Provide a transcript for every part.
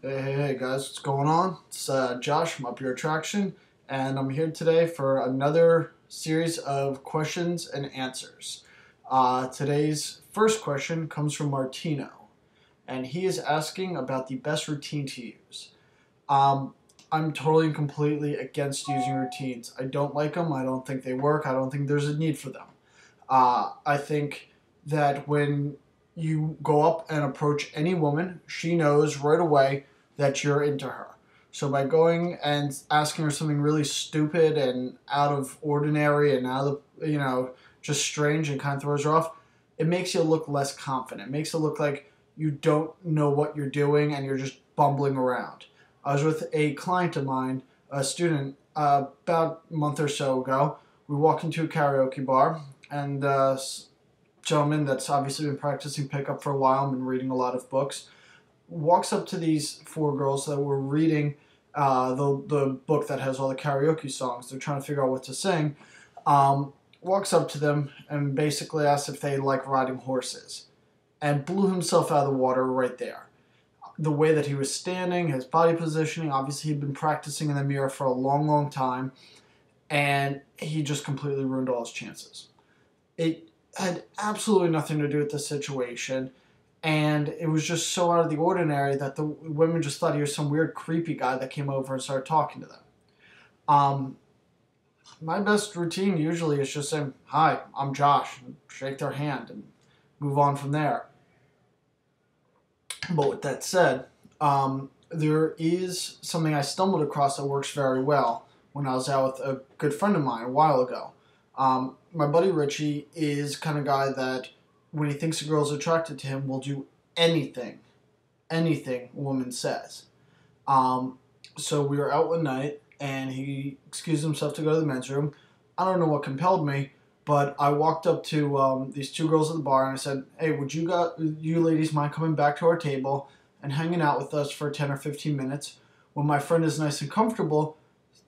Hey guys, what's going on? It's Josh from Up Your Attraction, and I'm here today for another series of questions and answers. Today's first question comes from Martino, and he is asking about the best routine to use. Um, I'm totally and completely against using routines. I don't like them, I don't think they work, I don't think there's a need for them. I think that when you go up and approach any woman, she knows right away that you're into her. So by going and asking her something really stupid and out of ordinary and out of, just strange and kind of throws her off, it makes you look less confident. It makes it look like you don't know what you're doing and you're just bumbling around. I was with a client of mine, a student, about a month or so ago. We walked into a karaoke bar, and gentleman that's obviously been practicing pickup for a while and been reading a lot of books walks up to these four girls that were reading the book that has all the karaoke songs. They're trying to figure out what to sing. Walks up to them and basically asks if they like riding horses, and blew himself out of the water right there. The way that he was standing, his body positioning, obviously he'd been practicing in the mirror for a long, long time, and he just completely ruined all his chances. It had absolutely nothing to do with the situation, and it was just so out of the ordinary that the women just thought he was some weird creepy guy that came over and started talking to them. Um, my best routine usually is just saying, "Hi, I'm Josh," and shake their hand and move on from there. But with that said, there is something I stumbled across that works very well when I was out with a good friend of mine a while ago. My buddy Richie is kind of guy that when he thinks a girl's attracted to him will do anything, anything a woman says. So we were out one night and he excused himself to go to the men's room. I don't know what compelled me, but I walked up to these two girls at the bar and I said, "Hey, would you ladies mind coming back to our table and hanging out with us for 10 or 15 minutes? When my friend is nice and comfortable,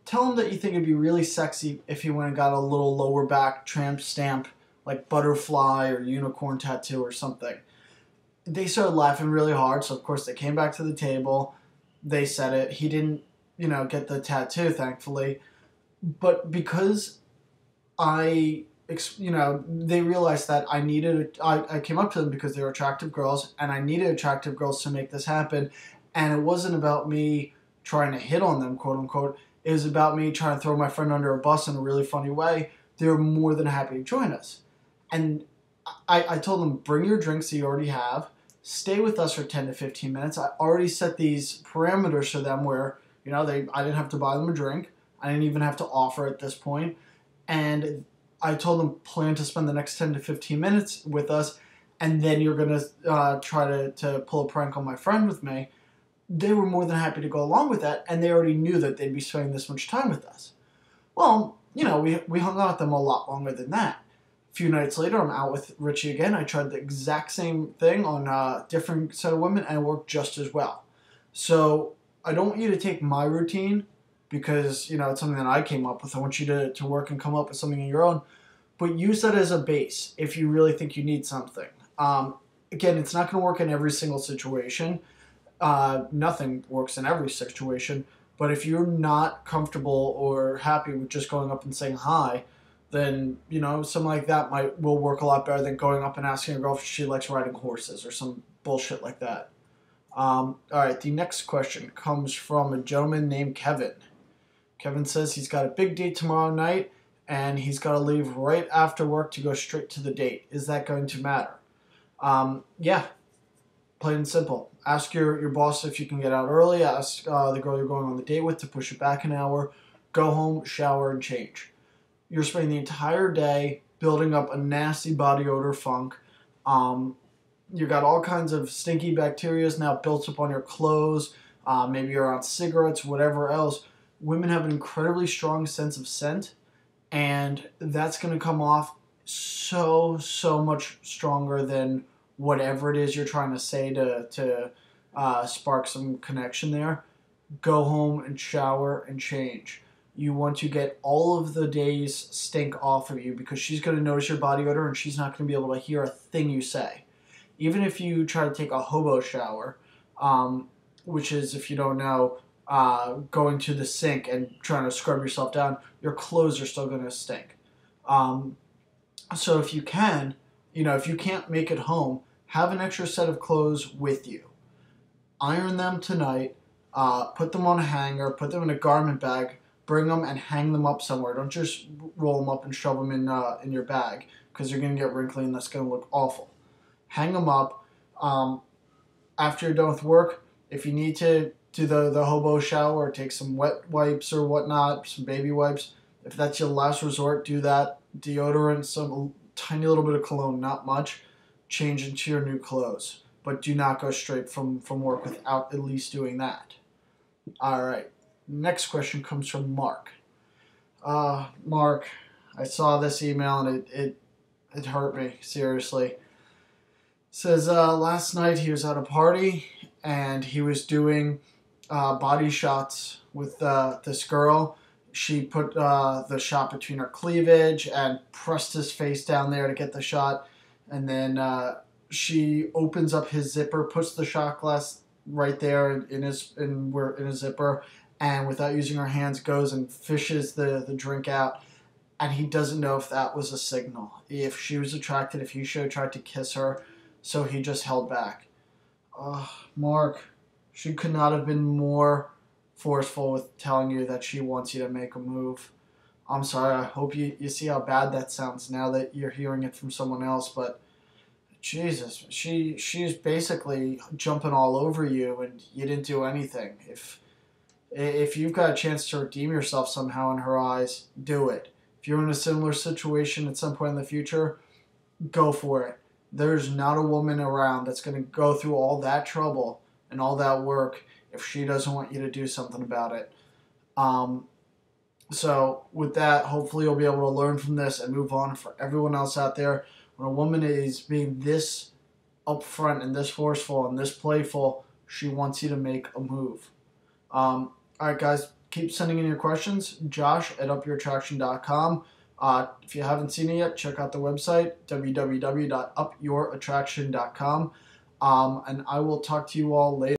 tell him that you think it'd be really sexy if he went and got a little lower back tramp stamp, like butterfly or unicorn tattoo or something." They started laughing really hard, so of course they came back to the table. They said it. He didn't, get the tattoo, thankfully. But because they realized that I came up to them because they were attractive girls, and I needed attractive girls to make this happen. And it wasn't about me trying to hit on them, quote unquote. It was about me trying to throw my friend under a bus in a really funny way. They were more than happy to join us. And I told them, bring your drinks that you already have. Stay with us for 10 to 15 minutes. I already set these parameters for them where, I didn't have to buy them a drink. I didn't even have to offer at this point. And I told them, plan to spend the next 10 to 15 minutes with us, and then you're going to try to pull a prank on my friend with me. They were more than happy to go along with that, and they already knew that they'd be spending this much time with us. Well, we hung out with them a lot longer than that. A few nights later, I'm out with Richie again. I tried the exact same thing on a different set of women, and it worked just as well. So I don't want you to take my routine because, it's something that I came up with. I want you to work and come up with something of your own, but use that as a base if you really think you need something. Again, it's not going to work in every single situation. Nothing works in every situation, but if you're not comfortable or happy with just going up and saying hi, then, something like that will work a lot better than going up and asking a girl if she likes riding horses or some bullshit like that. All right, the next question comes from a gentleman named Kevin. Kevin says he's got a big date tomorrow night, and he's got to leave right after work to go straight to the date. Is that going to matter? Yeah, plain and simple. Ask your boss if you can get out early. Ask the girl you're going on the date with to push it back an hour. Go home, shower, and change. You're spending the entire day building up a nasty body odor funk. You got all kinds of stinky bacteria now built up on your clothes. Maybe you're on cigarettes, whatever else. Women have an incredibly strong sense of scent, and that's going to come off so much stronger than whatever it is you're trying to say to spark some connection there. Go home and shower and change. You want to get all of the day's stink off of you because she's going to notice your body odor and she's not going to be able to hear a thing you say. Even if you try to take a hobo shower, which is, if you don't know, going to the sink and trying to scrub yourself down, your clothes are still going to stink. Um, so if you can, if you can't make it home, have an extra set of clothes with you. Iron them tonight, put them on a hanger, put them in a garment bag, bring them and hang them up somewhere. Don't just roll them up and shove them in your bag, because you're going to get wrinkly and that's going to look awful. Hang them up. After you're done with work, if you need to do the hobo shower or take some wet wipes or whatnot, some baby wipes, if that's your last resort, do that. Deodorant, some tiny little bit of cologne, not much. Change into your new clothes. But do not go straight from work without at least doing that. All right. Next question comes from Mark. Mark, I saw this email and it hurt me, seriously. It says, last night he was at a party and he was doing body shots with this girl. She put the shot between her cleavage and pressed his face down there to get the shot. And then she opens up his zipper, puts the shot glass right there in his zipper, and without using her hands goes and fishes the drink out. And he doesn't know if that was a signal, if she was attracted, if he should have tried to kiss her, so he just held back. Mark, she could not have been more forceful with telling you that she wants you to make a move. I'm sorry, I hope you see how bad that sounds now that you're hearing it from someone else, but Jesus, she's basically jumping all over you and you didn't do anything. If you've got a chance to redeem yourself somehow in her eyes, do it. If you're in a similar situation at some point in the future, go for it. There's not a woman around that's going to go through all that trouble and all that work if she doesn't want you to do something about it. So with that, hopefully you'll be able to learn from this and move on. For everyone else out there, when a woman is being this upfront and this forceful and this playful, she wants you to make a move. All right, guys, keep sending in your questions. Josh@upyourattraction.com. If you haven't seen it yet, check out the website, www.upyourattraction.com. And I will talk to you all later.